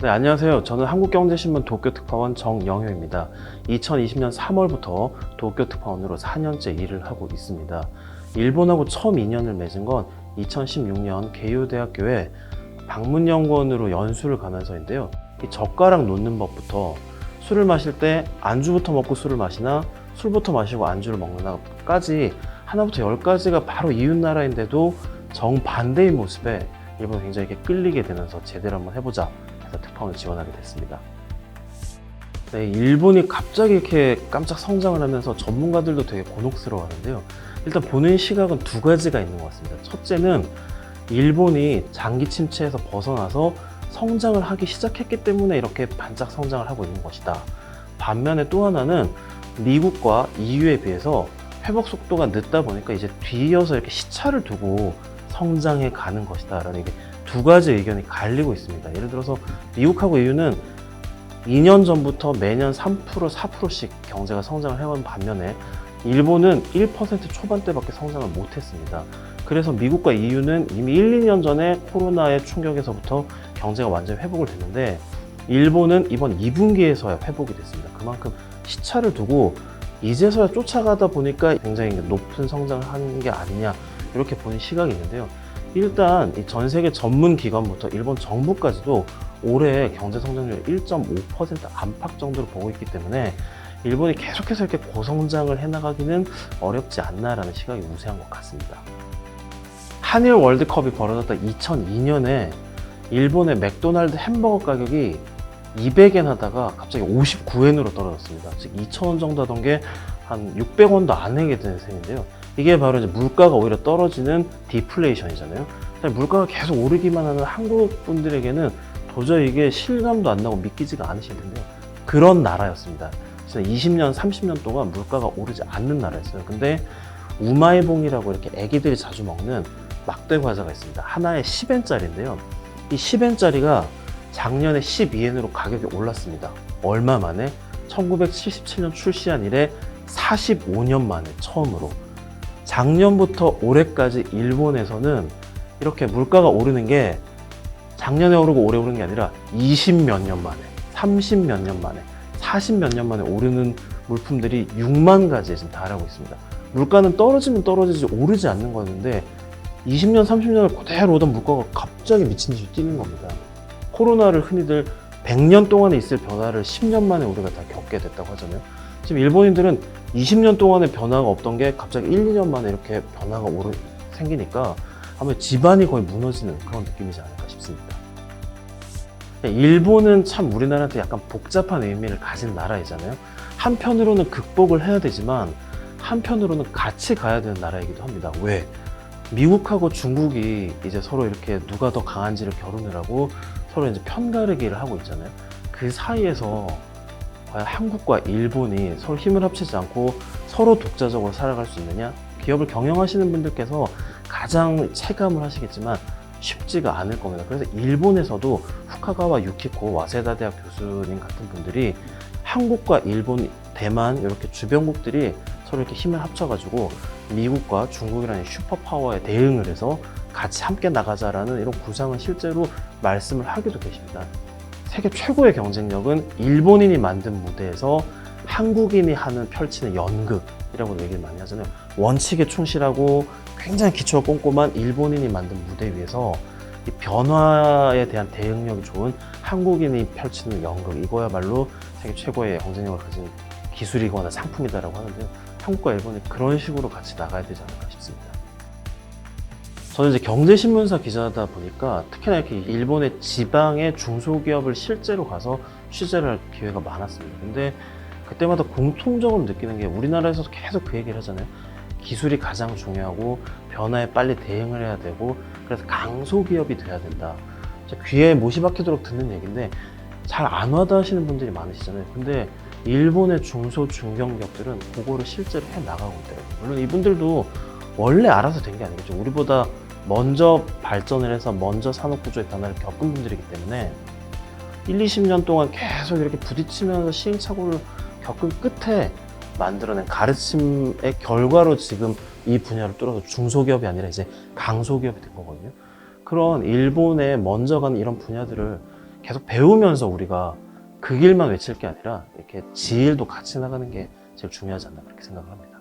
네, 안녕하세요. 저는 한국경제신문 도쿄특파원 정영효입니다. 2020년 3월부터 도쿄특파원으로 4년째 일을 하고 있습니다. 일본하고 처음 인연을 맺은 건 2016년 개요대학교에 방문연구원으로 연수를 가면서인데요. 이 젓가락 놓는 법부터 술을 마실 때 안주부터 먹고 술을 마시나 술부터 마시고 안주를 먹는다까지 하나부터 열까지가 바로 이웃나라인데도 정반대의 모습에 일본이 굉장히 이렇게 끌리게 되면서 제대로 한번 해보자 해서 특파원을 지원하게 됐습니다. 네, 일본이 갑자기 이렇게 깜짝 성장을 하면서 전문가들도 되게 곤혹스러워 하는데요. 일단 보는 시각은 두 가지가 있는 것 같습니다. 첫째는 일본이 장기 침체에서 벗어나서 성장을 하기 시작했기 때문에 이렇게 반짝 성장을 하고 있는 것이다. 반면에 또 하나는 미국과 EU에 비해서 회복 속도가 늦다 보니까 이제 뒤이어서 이렇게 시차를 두고 성장해 가는 것이다 라는 두 가지 의견이 갈리고 있습니다. 예를 들어서 미국하고 EU는 2년 전부터 매년 3%, 4%씩 경제가 성장을 해온 반면에 일본은 1% 초반대밖에 성장을 못했습니다. 그래서 미국과 EU는 이미 1, 2년 전에 코로나의 충격에서부터 경제가 완전히 회복을 됐는데 일본은 이번 2분기에서야 회복이 됐습니다. 그만큼 시차를 두고 이제서야 쫓아가다 보니까 굉장히 높은 성장을 하는 게 아니냐 이렇게 보는 시각이 있는데요. 일단 전 세계 전문 기관부터 일본 정부까지도 올해 경제 성장률 1.5% 안팎 정도로 보고 있기 때문에 일본이 계속해서 이렇게 고성장을 해나가기는 어렵지 않나라는 시각이 우세한 것 같습니다. 한일 월드컵이 벌어졌던 2002년에 일본의 맥도날드 햄버거 가격이 200엔 하다가 갑자기 59엔으로 떨어졌습니다. 즉 2,000원 정도 하던 게 한 600원도 안 하게 되는 셈인데요. 이게 바로 이제 물가가 오히려 떨어지는 디플레이션이잖아요. 물가가 계속 오르기만 하는 한국 분들에게는 도저히 이게 실감도 안 나고 믿기지가 않으실 텐데요. 그런 나라였습니다. 진짜 20년, 30년 동안 물가가 오르지 않는 나라였어요. 근데 우마이봉이라고 이렇게 애기들이 자주 먹는 막대 과자가 있습니다. 하나에 10엔짜리인데요. 이 10엔짜리가 작년에 12엔으로 가격이 올랐습니다. 얼마 만에? 1977년 출시한 이래 45년 만에 처음으로. 작년부터 올해까지 일본에서는 이렇게 물가가 오르는 게 작년에 오르고 올해 오르는 게 아니라 20 몇 년 만에, 30 몇 년 만에, 40 몇 년 만에 오르는 물품들이 6만 가지에 지금 달하고 있습니다. 물가는 떨어지면 떨어지지 오르지 않는 거였는데 20년, 30년을 그대로 오던 물가가 갑자기 미친 듯이 뛰는 겁니다. 코로나를 흔히들 100년 동안에 있을 변화를 10년 만에 우리가 다 겪게 됐다고 하잖아요. 지금 일본인들은 20년 동안의 변화가 없던 게 갑자기 1, 2년 만에 이렇게 변화가 생기니까 아마 집안이 거의 무너지는 그런 느낌이지 않을까 싶습니다. 일본은 참 우리나라한테 약간 복잡한 의미를 가진 나라이잖아요. 한편으로는 극복을 해야 되지만 한편으로는 같이 가야 되는 나라이기도 합니다. 왜? 미국하고 중국이 이제 서로 이렇게 누가 더 강한지를 겨루느라고 서로 이제 편가르기를 하고 있잖아요. 그 사이에서 과연 한국과 일본이 서로 힘을 합치지 않고 서로 독자적으로 살아갈 수 있느냐? 기업을 경영하시는 분들께서 가장 체감을 하시겠지만 쉽지가 않을 겁니다. 그래서 일본에서도 후카가와 유키코 와세다 대학 교수님 같은 분들이 한국과 일본, 대만 이렇게 주변국들이 서로 이렇게 힘을 합쳐가지고 미국과 중국이라는 슈퍼파워에 대응을 해서 같이 함께 나가자라는 이런 구상을 실제로 말씀을 하기도 계십니다. 세계 최고의 경쟁력은 일본인이 만든 무대에서 한국인이 펼치는 연극이라고 얘기를 많이 하잖아요. 원칙에 충실하고 굉장히 기초가 꼼꼼한 일본인이 만든 무대 위에서 이 변화에 대한 대응력이 좋은 한국인이 펼치는 연극, 이거야말로 세계 최고의 경쟁력을 가진 기술이거나 상품이다라고 하는데요. 한국과 일본이 그런 식으로 같이 나가야 되지 않을까 싶습니다. 저는 이제 경제신문사 기자다 보니까 특히나 이렇게 일본의 지방의 중소기업을 실제로 가서 취재를 할 기회가 많았습니다. 근데 그때마다 공통적으로 느끼는 게 우리나라에서도 계속 그 얘기를 하잖아요. 기술이 가장 중요하고 변화에 빨리 대응을 해야 되고 그래서 강소기업이 돼야 된다. 귀에 못이 박히도록 듣는 얘기인데 잘 안 와닿으시는 분들이 많으시잖아요. 근데 일본의 중소, 중견기업들은 그거를 실제로 해나가고 있더라고요. 물론 이분들도 원래 알아서 된 게 아니겠죠. 우리보다 먼저 발전을 해서 먼저 산업구조의 변화를 겪은 분들이기 때문에 1, 20년 동안 계속 이렇게 부딪히면서 시행착오를 겪은 끝에 만들어낸 가르침의 결과로 지금 이 분야를 뚫어서 중소기업이 아니라 이제 강소기업이 된 거거든요. 그런 일본에 먼저 간 이런 분야들을 계속 배우면서 우리가 그 길만 외칠 게 아니라 이렇게 지일도 같이 나가는 게 제일 중요하지 않나 그렇게 생각을 합니다.